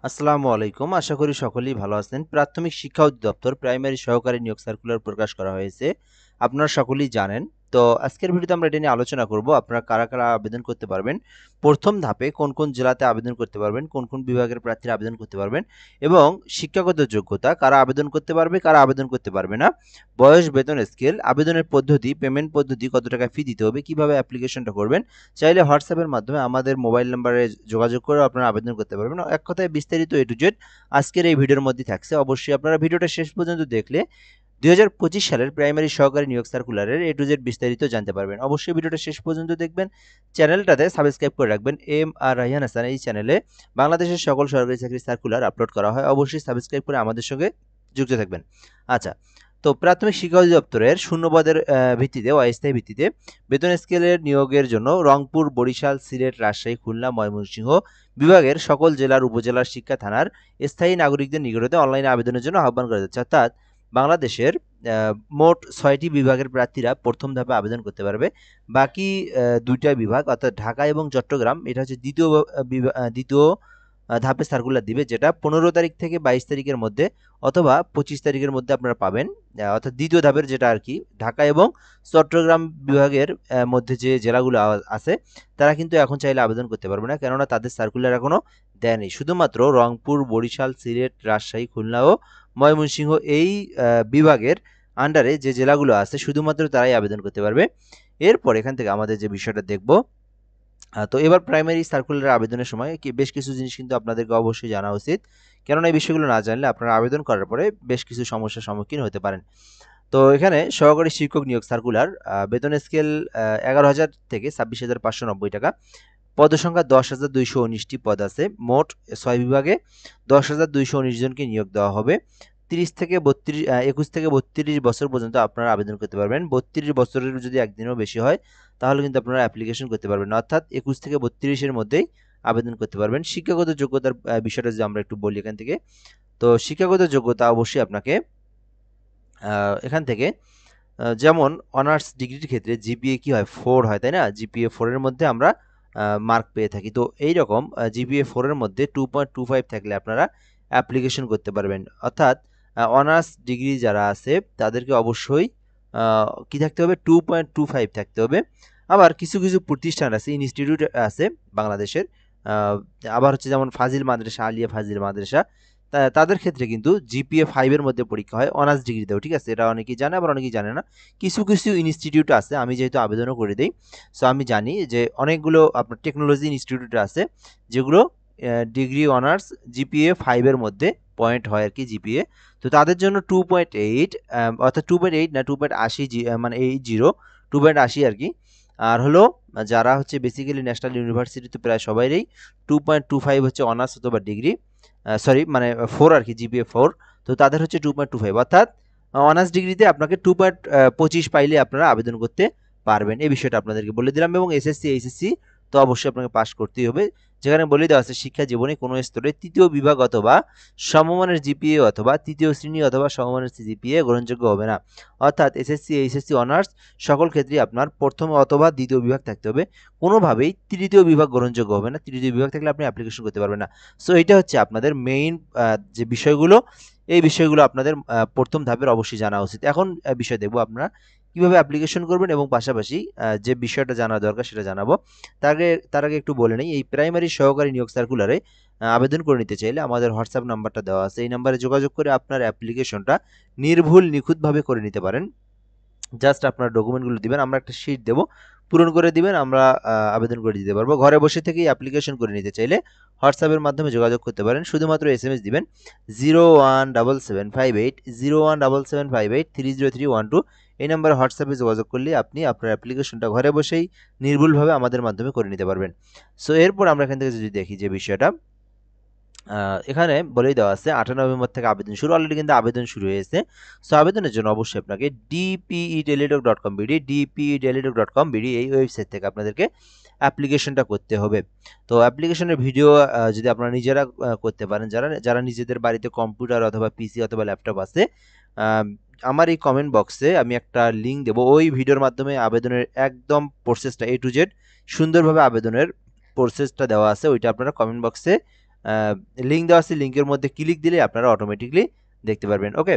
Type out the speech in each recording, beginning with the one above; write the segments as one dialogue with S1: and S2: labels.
S1: আসসালামু আলাইকুম। আশা করি সকলেই ভালো আছেন। প্রাথমিক শিক্ষা অধিদপ্তর প্রাইমারি সহকারী নিয়োগ সার্কুলার প্রকাশ করা হয়েছে। আপনারা সকলেই জানেন। তো আজকের ভিডিওতে আমরা এটা নিয়ে আলোচনা করব। আপনারা কারা আবেদন করতে পারবেন। প্রথম ধাপে কোন জেলাতে আবেদন করতে পারবেন, কোন বিভাগের প্রার্থীরা আবেদন করতে পারবেন এবং শিক্ষাগত যোগ্যতা, কারা আবেদন করতে পারবে, কারা আবেদন করতে পারবে না, বয়স, বেতন স্কেল, আবেদনের পদ্ধতি, পেমেন্ট পদ্ধতি, কত টাকা ফি দিতে হবে, কিভাবে অ্যাপ্লিকেশনটা করবেন। চাইলে হোয়াটসঅ্যাপের মাধ্যমে আমাদের মোবাইল নাম্বারে যোগাযোগ করে আপনারা আবেদন করতে পারবেন। এক কথায় বিস্তারিত এ টু জেড আজকের এই ভিডিওর মধ্যে থাকছে। অবশ্যই আপনারা ভিডিওটা শেষ পর্যন্ত দেখলে 2025 সালের প্রাইমারি সহকারী নিয়োগ সার্কুলারের এ টু জেড বিস্তারিত জানতে পারবেন। অবশ্যই ভিডিওটা শেষ পর্যন্ত দেখবেন। চ্যানেলটাতে সাবস্ক্রাইব করে রাখবেন। এম আর রায়হান হাসান এই চ্যানেলে বাংলাদেশের সকল সরকারি চাকরির সার্কুলার আপলোড করা হয়। অবশ্যই সাবস্ক্রাইব করে আমাদের সঙ্গে যুক্ত থাকবেন। আচ্ছা, তো প্রাথমিক শিক্ষা অধিদপ্তরের শূন্যপদের ভিত্তিতে অস্থায়ী ভিত্তিতে বেতন স্কেলের নিয়োগের জন্য রংপুর, বরিশাল, সিলেট, রাজশাহী, খুলনা, ময়মনসিংহ বিভাগের সকল জেলার, উপজেলার শিক্ষা থানার স্থায়ী নাগরিকদের নিকটতে অনলাইনে আবেদনের জন্য আহ্বান করা যাচ্ছে। অর্থাৎ বাংলাদেশের মোট ৬টি বিভাগের প্রার্থীরা প্রথম ধাপে আবেদন করতে পারবে। বাকি ২টা বিভাগ অর্থাৎ ঢাকা এবং চট্টগ্রাম, এটা হচ্ছে দ্বিতীয় ধাপে সার্কুলার দিবে, যেটা 15 তারিখ থেকে 22 তারিখের মধ্যে অথবা 25 তারিখের মধ্যে আপনারা পাবেন। অর্থাৎ দ্বিতীয় ধাপের যেটা আর কি, ঢাকা এবং চট্টগ্রাম বিভাগের মধ্যে যে জেলাগুলো আছে তারা কিন্তু এখন চাইলে আবেদন করতে পারবে না, কেননা তাদের সার্কুলার এখনো দেয়নি। শুধুমাত্র রংপুর, বরিশাল, সিলেট, রাজশাহী, খুলনা ও ময়মনসিংহ এই বিভাগের আন্ডারে যে জেলাগুলো আছে শুধুমাত্র তারাই আবেদন করতে পারবে। এরপর এখান থেকে আমাদের যে বিষয়টা দেখব, তো এবার প্রাইমারি সার্কুলার আবেদনের সময় বেশ কিছু জিনিস কিন্তু আপনাদেরকে অবশ্যই জানা উচিত, কেননা এই বিষয়গুলো না জানলে আপনারা আবেদন করার পরে বেশ কিছু সমস্যার সম্মুখীন হতে পারেন। তো এখানে সহকারী শিক্ষক নিয়োগ সার্কুলার, বেতন স্কেল 11,000 থেকে 26,590 টাকা, পদসংখ্যা 10,219টি পদ আছে। মোট 6 বিভাগে 10,219 জনকে নিয়োগ দেওয়া হবে। 21 থেকে 32 বছর পর্যন্ত আপনারা আবেদন করতে পারবেন। 32 বছরের যদি একদিনও বেশি হয় তাহলে কিন্তু আপনারা অ্যাপ্লিকেশন করতে পারবেন না। অর্থাৎ 21 থেকে 32-এর মধ্যেই আবেদন করতে পারবেন। শিক্ষাগত যোগ্যতার বিষয়টা যদি আমরা একটু বলি এখান থেকে, তো শিক্ষাগত যোগ্যতা অবশ্যই আপনাকে এখান থেকে যেমন অনার্স ডিগ্রির ক্ষেত্রে জিপিএ কি হয়, 4 হয়, তাই না? জিপিএ 4 এর মধ্যে আমরা মার্ক পেয়ে থাকি। তো এইরকম জিপিএ 4 এর মধ্যে 2.25 থাকলে আপনারা অ্যাপ্লিকেশন করতে পারবেন। অর্থাৎ অনার্স ডিগ্রি যারা আছে তাদেরকে অবশ্যই কি থাকতে হবে, 2.25 থাকতে হবে। আবার কিছু প্রতিষ্ঠান আছে, ইনস্টিটিউট আছে বাংলাদেশের, আবার হচ্ছে যেমন ফাজিল মাদ্রাসা, আলিয়া ফাজিল মাদ্রাসা, তাদের ক্ষেত্রে কিন্তু জিপিএ 5 এর মধ্যে পরীক্ষা হয় অনার্স ডিগ্রিতেও। ঠিক আছে, এটা অনেকেই জানে আবার অনেকেই জানে না। কিছু ইনস্টিটিউট আছে, আমি যেহেতু আবেদনও করে দিই, সো আমি জানি যে অনেকগুলো আপনার টেকনোলজি ইনস্টিটিউট আছে যেগুলো ডিগ্রি অনার্স জিপিএ 5 এর মধ্যে পয়েন্ট হয় আর কি, জিপিএ। তো তাদের জন্য 2.8, অর্থাৎ 2.8 না 2.80, মানে 2.80 আর কি। আর হলো যারা হচ্ছে বেসিক্যালি ন্যাশনাল ইউনিভার্সিটিতে প্রায় সবাইরই 2.25 হচ্ছে অনার্স অথবা ডিগ্রি, সরি মানে 4 আর কি, জিপিএ 4। তো তাদের হচ্ছে 2.25, অর্থাৎ অনার্স ডিগ্রিতে আপনাকে 2.25 পাইলে আপনারা আবেদন করতে পারবেন। এই বিষয়টা আপনাদেরকে বলে দিলাম। এবং এসএসসি, এইচএসসি তো অবশ্যই আপনাকে পাস করতেই হবে। যেখানে বলে দেওয়া আছে শিক্ষা জীবনে কোনো স্তরে তৃতীয় বিভাগ অথবা সমমানের জিপিএ অথবা তৃতীয় শ্রেণী অথবা সমমানের জিপিএ গ্রহণযোগ্য হবে না। অর্থাৎ এসএসসি, এইচএসসি, অনার্স সকল ক্ষেত্রেই আপনার প্রথম অথবা দ্বিতীয় বিভাগ থাকতে হবে। কোনোভাবেই তৃতীয় বিভাগ গ্রহণযোগ্য হবে না। তৃতীয় বিভাগ থাকলে আপনি অ্যাপ্লিকেশন করতে পারবেন না। সো এটা হচ্ছে আপনাদের মেইন যে বিষয়গুলো, এই বিষয়গুলো আপনাদের প্রথম ধাপের অবশ্যই জানা উচিত। এখন বিষয় দেখব আপনারা কিভাবে অ্যাপ্লিকেশন করবেন এবং পাশাপাশি যে বিষয়টা জানা দরকার সেটা জানাবো। তার আগে একটু বলে নেই, এই প্রাইমারি সহকারী নিয়োগ সার্কুলারে আবেদন করে নিতে চাইলে আমাদের হোয়াটসঅ্যাপ নাম্বারটা দেওয়া আছে, এই নাম্বারে যোগাযোগ করে আপনার অ্যাপ্লিকেশনটা নির্ভুল নিখুঁতভাবে করে নিতে পারেন। জাস্ট আপনার ডকুমেন্টগুলো দিবেন, আমরা একটা শীট দেবো, পূরণ করে দিবেন, আমরা আবেদন করে দিতে পারবো। ঘরে বসে থেকেই অ্যাপ্লিকেশন করে নিতে চাইলে হোয়াটসঅ্যাপের মাধ্যমে যোগাযোগ করতে পারেন। শুধুমাত্র এসএমএস দিবেন 017758 এই নাম্বারে হোয়াটসঅ্যাপে যোগাযোগ করলে আপনি আপনার অ্যাপ্লিকেশনটা ঘরে বসেই নির্ভুলভাবে আমাদের মাধ্যমে করে নিতে পারবেন। সো এরপর আমরা এখান থেকে যদি দেখি যে বিষয়টা এখানে বলেই দেওয়া আছে 8 নভেম্বর থেকে আবেদন শুরু, অলরেডি কিন্তু আবেদন শুরু হয়েছে। সো আবেদনের জন্য অবশ্যই আপনাকে dpeteletalk.com.bd এই ওয়েবসাইট থেকে আপনাদেরকে অ্যাপ্লিকেশনটা করতে হবে। তো অ্যাপ্লিকেশনের ভিডিও যদি আপনারা নিজেরা করতে পারেন, যারা নিজেদের বাড়িতে কম্পিউটার অথবা পিসি অথবা ল্যাপটপ আছে, আমার এই কমেন্ট বক্সে আমি একটা লিঙ্ক দেবো, ওই ভিডিওর মাধ্যমে আবেদনের একদম প্রসেসটা A to Z সুন্দরভাবে আবেদনের প্রসেসটা দেওয়া আছে, ওইটা আপনারা কমেন্ট বক্সে লিঙ্ক দেওয়া আছে, লিঙ্কের মধ্যে ক্লিক দিলে আপনারা অটোমেটিকলি দেখতে পারবেন। ওকে,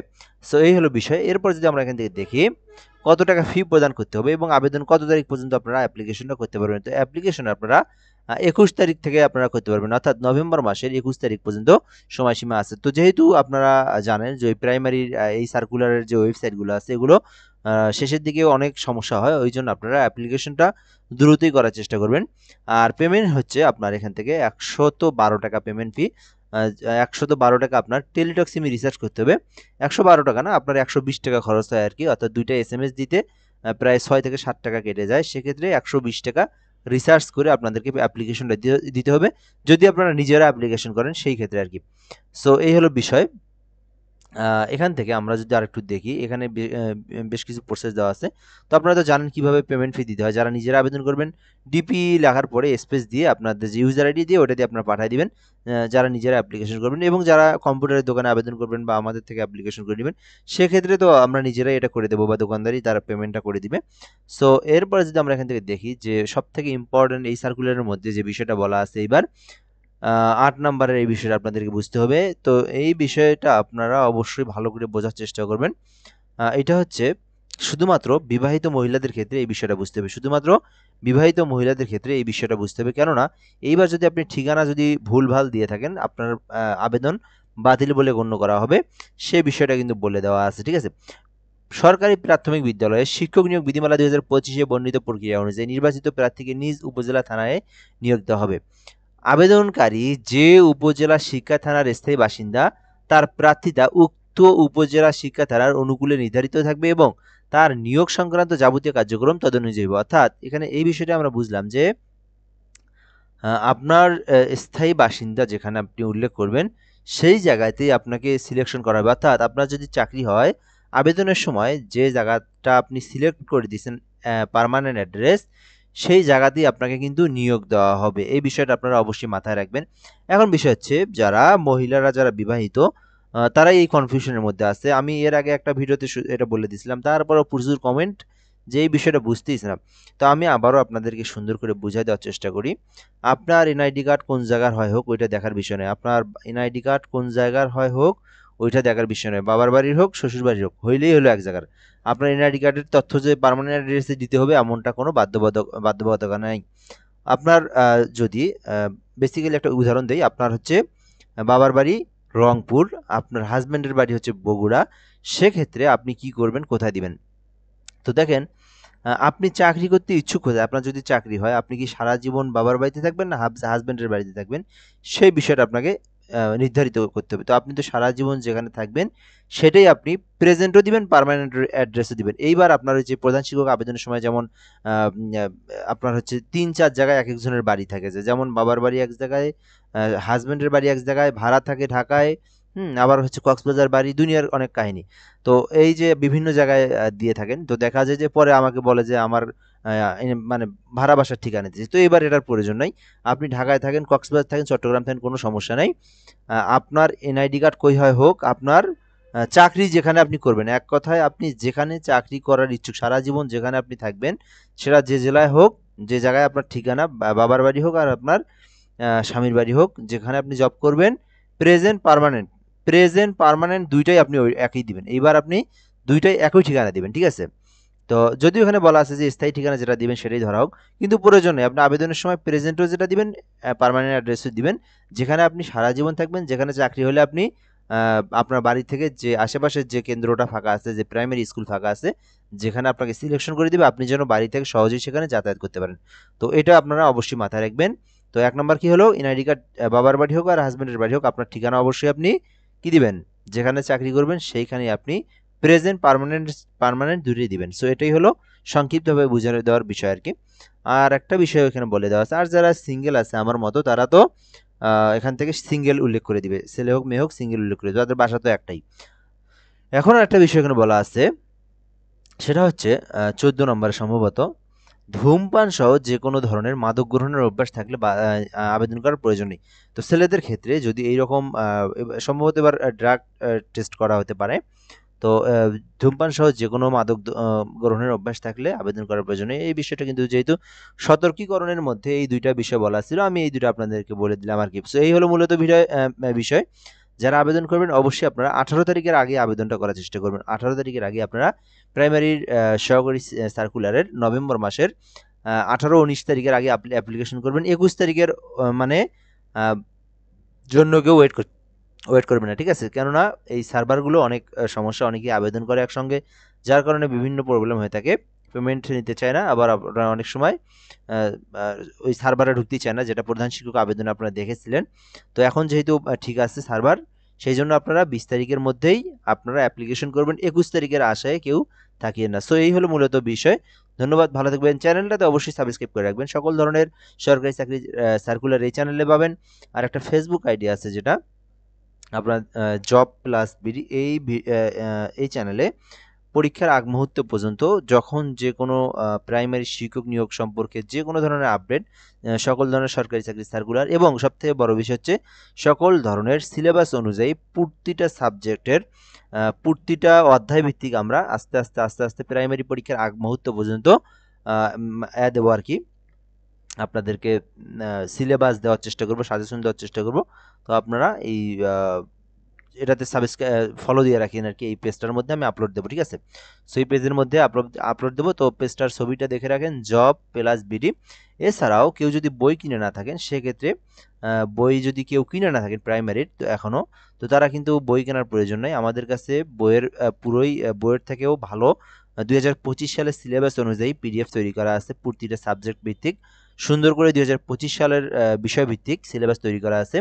S1: সো এই হলো বিষয়। এরপর যদি আমরা এখান থেকে দেখি কত টাকা ফি প্রদান করতে হবে এবং আবেদন কত তারিখ পর্যন্ত আপনারা অ্যাপ্লিকেশনটা করতে পারবেন। তো অ্যাপ্লিকেশন আপনারা 21 তারিখ থেকে আপনারা করতে পারবেন, অর্থাৎ নভেম্বর মাসের 21 তারিখ পর্যন্ত সময়সীমা আছে। তো যেহেতু আপনারা জানেন যে ওই প্রাইমারির এই সার্কুলারের যে ওয়েবসাইটগুলো আছে এগুলো শেষের দিকে অনেক সমস্যা হয়, ওই জন্য আপনারা অ্যাপ্লিকেশনটা দ্রুতই করার চেষ্টা করবেন। আর পেমেন্ট হচ্ছে আপনার এখান থেকে 112 টাকা পেমেন্ট ফি। 112 টাকা আপনার টেলিটক সিমে রিচার্জ করতে হবে। 112 টাকা না, আপনার 120 টাকা খরচ হয় আর কি, অর্থাৎ দুইটা SMS দিতে প্রায় 6 থেকে 7 টাকা কেটে যায়। সেক্ষেত্রে 120 টাকা রিচার্জ করে আপনাদেরকে অ্যাপ্লিকেশনটা দিতে হবে, যদি আপনারা নিজেরা অ্যাপ্লিকেশন করেন সেই ক্ষেত্রে আর কি। সো এই হলো বিষয়। এখান থেকে আমরা যদি আরেকটু দেখি, এখানে বেশ কিছু প্রসেস দেওয়া আছে। তো আপনারা তো জানেন কিভাবে পেমেন্ট ফি দিতে হয়। যারা নিজেরা আবেদন করবেন, ডিপি লেখার পরে স্পেস দিয়ে আপনাদের যে ইউজার আইডি দিয়ে ওটা দিয়ে আপনারা পাঠিয়ে দিবেন, যারা নিজেরা অ্যাপ্লিকেশন করবেন। এবং যারা কম্পিউটারের দোকানে আবেদন করবেন বা আমাদের থেকে অ্যাপ্লিকেশন করে নেবেন, সেক্ষেত্রে তো আমরা নিজেরাই এটা করে দেবো বা দোকানদারই তারা পেমেন্টটা করে দিবে। সো এরপরে যদি আমরা এখান থেকে দেখি যে সবথেকে ইম্পর্টেন্ট এই সার্কুলারের মধ্যে যে বিষয়টা বলা আছে এইবার 8 নাম্বারের এই বিষয়টা আপনাদেরকে বুঝতে হবে। তো এই বিষয়টা আপনারা অবশ্যই ভালো করে বোঝার চেষ্টা করবেন। এটা হচ্ছে শুধুমাত্র বিবাহিত মহিলাদের ক্ষেত্রে এই বিষয়টা বুঝতে হবে, শুধুমাত্র বিবাহিত মহিলাদের ক্ষেত্রে এই বিষয়টা বুঝতে হবে। কেননা এইবার যদি আপনি ঠিকানা যদি ভুলভাল দিয়ে থাকেন, আপনার আবেদন বাতিল বলে গণ্য করা হবে, সে বিষয়টা কিন্তু বলে দেওয়া আছে, ঠিক আছে? সরকারি প্রাথমিক বিদ্যালয়ে শিক্ষক নিয়োগ বিধিমালা 2025-এ বর্ণিত প্রক্রিয়া অনুযায়ী নির্বাচিত প্রার্থীকে নিজ উপজেলা থানায় নিয়োগ দেওয়া হবে। আবেদনকারী যে উপজেলা শিক্ষা থানার স্থায়ী বাসিন্দা, তার প্রার্থিতা উক্ত উপজেলা শিক্ষা থানার অনুকূলে নির্ধারিত থাকবে এবং তার নিয়োগ সংক্রান্ত যাবতীয় কার্যক্রম তদনুযায়ী হবে। অর্থাৎ এখানে এই বিষয়টা আমরা বুঝলাম যে আপনার স্থায়ী বাসিন্দা যেখানে আপনি উল্লেখ করবেন সেই জায়গাতেই আপনাকে সিলেকশন করা হবে। অর্থাৎ আপনার যদি চাকরি হয়, আবেদনের সময় যে জায়গাটা আপনি সিলেক্ট করে দিয়েছেন পার্মানেন্ট অ্যাড্রেস, সেই জায়গাতেই আপনাকে কিন্তু নিয়োগ দেওয়া হবে। এই বিষয়টা আপনারা অবশ্যই মাথায় রাখবেন। এখন বিষয় হচ্ছে যারা মহিলারা যারা বিবাহিত তারাই এই কনফিউশনের মধ্যে আছে। আমি এর আগে একটা ভিডিওতে এটা বলে দিয়েছিলাম, তারপরেও প্রচুর কমেন্ট যে এই বিষয়টা বুঝতেইছে না। তো আমি আবারও আপনাদেরকে সুন্দর করে বুঝাই দেওয়ার চেষ্টা করি। আপনার এনআইডি কার্ড কোন জায়গার হয় হোক ওইটা দেখার বিষয় নয়। আপনার এনআইডি কার্ড কোন জায়গার হয় হোক ওইটা দেখার বিষয় নয়। বাবার বাড়ির হোক শ্বশুর বাড়ির হোক, হইলেই হলো এক জায়গার। আপনার এনআইডি কার্ডের তথ্য যে পার্মানেন্ট অ্যাড্রেসে দিতে হবে এমনটা কোনো বাধ্যবাধকতা নাই। আপনার যদি বেসিক্যালি একটা উদাহরণ দেই, আপনার হচ্ছে বাবার বাড়ি রংপুর, আপনার হাজব্যান্ডের বাড়ি হচ্ছে বগুড়া, সেক্ষেত্রে আপনি কি করবেন, কোথায় দিবেন? তো দেখেন, আপনি চাকরি করতে ইচ্ছুক হলে আপনার যদি চাকরি হয়, আপনি কি সারা জীবন বাবার বাড়িতে থাকবেন না হাজব্যান্ডের বাড়িতে থাকবেন, সেই বিষয়টা আপনাকে নির্ধারিত করতে হবে। তো আপনি তো সারা জীবন যেখানে থাকবেন সেটাই আপনি প্রেজেন্টও দিবেন, পার্মানেন্ট অ্যাড্রেসও দিবেন। এইবার আপনার ওই যে প্রধান শিক্ষক আবেদনের সময় যেমন আপনার হচ্ছে 3-4 জায়গায় এক একজনের বাড়ি থাকে, যে যেমন বাবার বাড়ি এক জায়গায়, হাজব্যান্ডের বাড়ি এক জায়গায়, ভাড়া থাকে ঢাকায়, আবার হচ্ছে কক্সবাজার বাড়ি, দুনিয়ার অনেক কাহিনী। তো এই যে বিভিন্ন জায়গায় দিয়ে থাকেন, তো দেখা যায় যে পরে আমাকে বলে যে আমার মানে ভাড়া বাসার ঠিকানা দিয়েছি। তো এবার এটার প্রয়োজন নাই। আপনি ঢাকায় থাকেন, কক্সবাজার থাকেন, চট্টগ্রাম থাকেন, কোনো সমস্যা নাই। আপনার এনআইডি কার্ড কই হয় হোক, আপনার চাকরি যেখানে আপনি করবেন, এক কথায় আপনি যেখানে চাকরি করার ইচ্ছুক সারা জীবন যেখানে আপনি থাকবেন, সেটা যে জেলায় হোক, যে জায়গায় আপনার ঠিকানা, বাবার বাড়ি হোক আর আপনার স্বামীর বাড়ি হোক, যেখানে আপনি জব করবেন, প্রেজেন্ট পার্মানেন্ট, প্রেজেন্ট পার্মানেন্ট দুইটাই আপনি ওই একই দিবেন। এইবার আপনি দুইটাই একই ঠিকানা দিবেন, ঠিক আছে? তো যদিও এখানে বলা আছে যে স্থায়ী ঠিকানা যেটা দিবেন সেটাই ধরা হোক, কিন্তু প্রয়োজন নেই। আপনি আবেদনের সময় প্রেজেন্টও যেটা দিবেন, পার্মানেন্ট অ্যাড্রেসও দিবেন, যেখানে আপনি সারা জীবন থাকবেন, যেখানে চাকরি হলে আপনি আপনার বাড়ি থেকে যে আশেপাশের যে কেন্দ্রটা ফাঁকা আছে, যে প্রাইমারি স্কুল ফাঁকা আছে, যেখানে আপনাকে সিলেকশন করে দিবে, আপনি যেন বাড়ি থেকে সহজেই সেখানে যাতায়াত করতে পারেন। তো এটা আপনারা অবশ্যই মাথায় রাখবেন। তো 1 নাম্বার কি হলো, এনআইডি কার্ড বাবার বাড়ি হোক আর হাজব্যান্ডের বাড়ি হোক, আপনার ঠিকানা অবশ্যই আপনি কি দিবেন, যেখানে চাকরি করবেন সেইখানেই আপনি প্রেজেন্ট পার্মানেন্ট দুটোই দিবেন। সো এটাই হলো সংক্ষিপ্তভাবে বুঝিয়ে দেওয়ার বিষয় আর কি। আর একটা বিষয় এখানে বলে দেওয়া আছে, আর যারা সিঙ্গেল আছে আমার মতো, তারা তো এখান থেকে সিঙ্গেল উল্লেখ করে দিবে, ছেলে হোক মেয়ে হোক সিঙ্গেল উল্লেখ করে দিবে, তাদের বাসা তো একটাই। এখন একটা বিষয় এখানে বলা আছে, সেটা হচ্ছে 14 নম্বরে সম্ভবত, ধূমপান সহ যে কোনো ধরনের মাদক গ্রহণের অভ্যাস থাকলে আবেদন করার প্রয়োজন নেই। তো ছেলেদের ক্ষেত্রে যদি এইরকম সম্ভবত এবার ড্রাগ টেস্ট করা হতে পারে, তো ধূমপান সহ যে কোনো মাদক গ্রহণের অভ্যাস থাকলে আবেদন করার প্রয়োজন নেই। এই বিষয়টা কিন্তু যেহেতু সতর্কীকরণের মধ্যে এই দুইটা বিষয় বলা ছিল, আমি এই দুটো আপনাদেরকে বলে দিলাম আর কি। সো এই হলো মূলত বিষয়। যারা আবেদন করবেন অবশ্যই আপনারা 18 তারিখের আগে আবেদনটা করার চেষ্টা করবেন। 18 তারিখের আগে আপনারা প্রাইমারির সহকারী সার্কুলারের নভেম্বর মাসের 18-19 তারিখের আগে অ্যাপ্লিকেশন করবেন। 21 তারিখের মানে জন্য কেউ ওয়েট করবে না, ঠিক আছে? কেননা এই সার্ভারগুলো অনেক সমস্যা, অনেকেই আবেদন করে একসঙ্গে, যার কারণে বিভিন্ন প্রবলেম হয়ে থাকে। পেমেন্ট নিতে চায় না, আবার আপনারা অনেক সময় ওই সার্ভারে ঢুকতেই চায় না, যেটা প্রধান শিক্ষক আবেদনে আপনারা দেখেছিলেন। তো এখন যেহেতু ঠিক আছে সার্ভার, সেই জন্য আপনারা 20 তারিখের মধ্যেই আপনারা অ্যাপ্লিকেশন করবেন, 21 তারিখের আশায় কেউ থাকিয়ে না। সো এই হলো মূলত বিষয়। ধন্যবাদ, ভালো থাকবেন। চ্যানেলটাতে অবশ্যই সাবস্ক্রাইব করে রাখবেন। সকল ধরনের সরকারি চাকরির সার্কুলার এই চ্যানেলে পাবেন। আর একটা ফেসবুক আইডি আছে, যেটা আপনার জব প্লাস বিডি, এই চ্যানেলে পরীক্ষার আগ মুহূর্ত পর্যন্ত যখন যে কোনো প্রাইমারি শিক্ষক নিয়োগ সম্পর্কে যে কোনো ধরনের আপডেট, সকল ধরনের সরকারি চাকরি সার্কুলার, এবং সবথেকে বড় বিষয় হচ্ছে সকল ধরনের সিলেবাস অনুযায়ী প্রতিটা সাবজেক্টের প্রতিটা অধ্যায় ভিত্তিক আমরা আস্তে আস্তে প্রাইমারি পরীক্ষার আগ মুহূর্ত পর্যন্ত দেবো আর কি। আপনাদেরকে সিলেবাস দেওয়ার চেষ্টা করব, সাজেশন দেওয়ার চেষ্টা করব। তো আপনারা এই এটাতে ফলো দিয়ে রাখেন আর কি। এই পেজটার মধ্যে আমি আপলোড দেবো, ঠিক আছে? সো এই পেজের মধ্যে আপলোড দেবো। তো পেজটার ছবিটা দেখে রাখেন, জব প্লাস বিডি। এছাড়াও কেউ যদি বই কিনে না থাকেন, সেক্ষেত্রে বই যদি কেউ কিনে না থাকেন প্রাইমারির, তো এখনও, তো তারা কিন্তু বই কেনার প্রয়োজন নাই। আমাদের কাছে বইয়ের বইয়ের থেকেও ভালো 2025 সালের সিলেবাস অনুযায়ী পিডিএফ তৈরি করা আছে, প্রতিটা সাবজেক্ট ভিত্তিক সুন্দর করে 2025 সালের বিষয় ভিত্তিক সিলেবাস তৈরি করা আছে।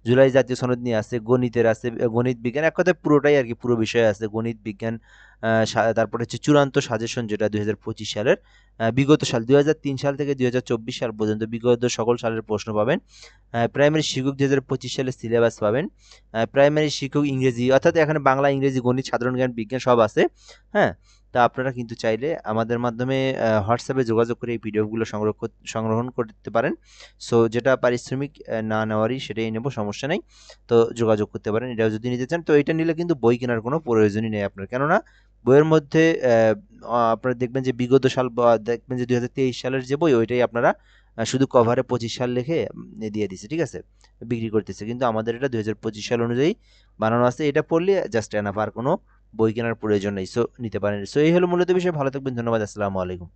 S1: জুলাই জাতীয় সনদ নিয়ে আছে, গণিতের আছে, গণিত বিজ্ঞান, এক কথায় পুরোটাই আর কি, পুরো বিষয় আছে, গণিত বিজ্ঞান। তারপরে হচ্ছে চূড়ান্ত সাজেশন, যেটা 2025 সালের বিগত সাল 2003 সাল থেকে 2024 সাল পর্যন্ত বিগত সকল সালের প্রশ্ন পাবেন। প্রাইমারি শিক্ষক 2025 সালের সিলেবাস পাবেন। প্রাইমারি শিক্ষক ইংরেজি, অর্থাৎ এখানে বাংলা, ইংরেজি, গণিত, সাধারণ জ্ঞান, বিজ্ঞান সব আছে। হ্যাঁ, তা আপনারা কিন্তু চাইলে আমাদের মাধ্যমে হোয়াটসঅ্যাপে যোগাযোগ করে এই পিডিএফগুলো সংগ্রহণ করতে পারেন। সো যেটা পারিশ্রমিক না নেওয়ারই সেটাই নেব, সমস্যা নেই। তো যোগাযোগ করতে পারেন এটাও যদি নিতে চান। তো এটা নিলে কিন্তু বই কেনার কোনো প্রয়োজনই নেই আপনার, কেননা বইয়ের মধ্যে আপনারা দেখবেন যে বিগত সাল, বা দেখবেন যে 2023 সালের যে বই, ওইটাই আপনারা শুধু কভারে 25 সাল লিখে দিয়ে দিছে, ঠিক আছে? বিক্রি করতেছে। কিন্তু আমাদের এটা 2025 সাল অনুযায়ী বানানো আছে। এটা পড়লে জাস্ট এনাফ, আর কোনো বই কেনার প্রয়োজন নেই। সো নিতে পারেন। সো এই হলো মূলত বিষয়। ভালো থাকবেন, ধন্যবাদ, আসসালামু আলাইকুম।